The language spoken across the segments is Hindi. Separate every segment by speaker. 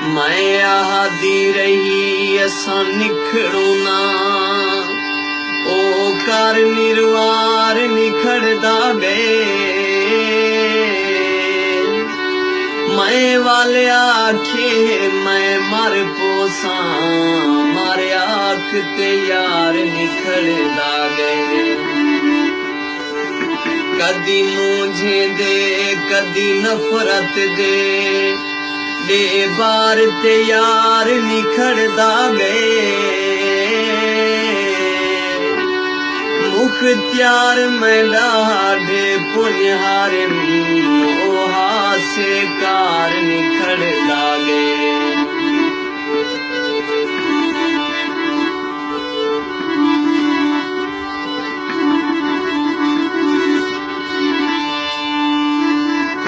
Speaker 1: मैं आदी रही असां निखड़ो ना ओ कर निर्वार निखड़दा गए मैं वाले आखे मैं मर पोसा मारे आख ते यार निखड़दा गए कदी मुझे दे कदी नफरत दे बार ते यार निखड़दा गए मुख्तियार मैं डाढ़े पुनिहार ओ हासे कार निखड़दा गए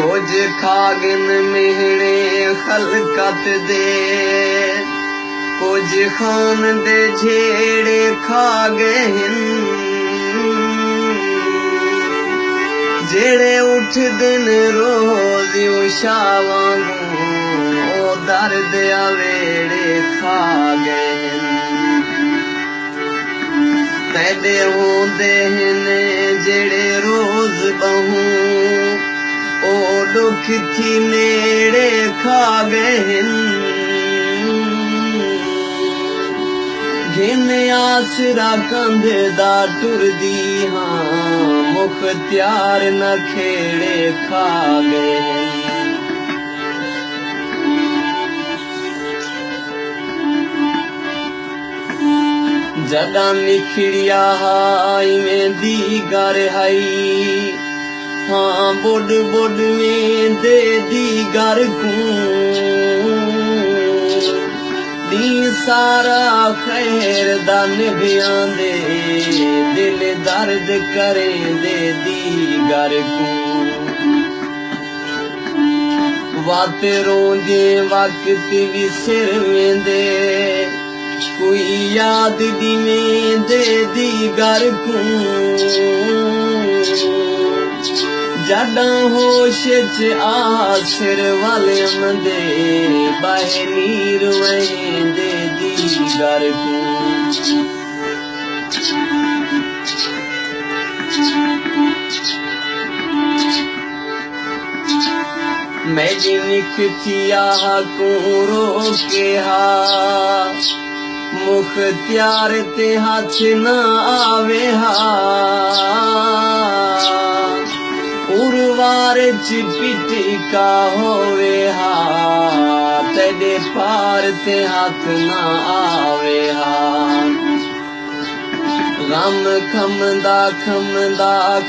Speaker 1: कुछ खागिन मेहड़े खलकत दे कुछ खान दे झेड़े खा गए जेड़े उठ दिन रोज उशावांगू ओ दर्द आवेड़े खा गए तेरे होंदे ने जेड़े रोज बहू ओ दुख थी नेड़े खा गए जिन आसरा कंधदा टुरदी हाँ मुख्तियार न खेड़े खा गए जदा निखड़िया हाई में दीगर हई हाँ बुड बुड में दे दीगर दी सारा खैर दन दे दिल दर्द करे दे दीगर वात रोंदे वक्त भी सिर में दे कोई याद दी में दे दीगर जदा होश च आसिर वाले मंदे बाहे नीर वहीं दे दीगर मेरी निखतिया को रोके हा मुख्तियार ते हाथ न आवे हा उर्वार चिपिटी का होवे हा तेरे पार ते हाथ ना आवे हा गम खमदा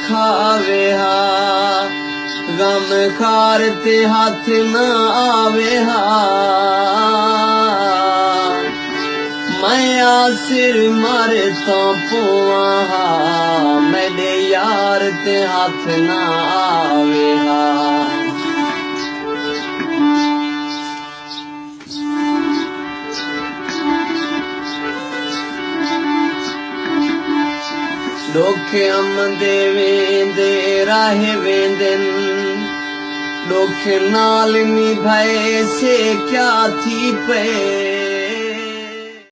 Speaker 1: खावे हा गम खार ते हाथ ना आवे हा मैं आसिर मारे तो पुआ हा मेरे यार ते हाथ ना आवे हा डोखे अम दे वेंदे राहे वेंदन डोखे नाल निभाए से क्या थी पे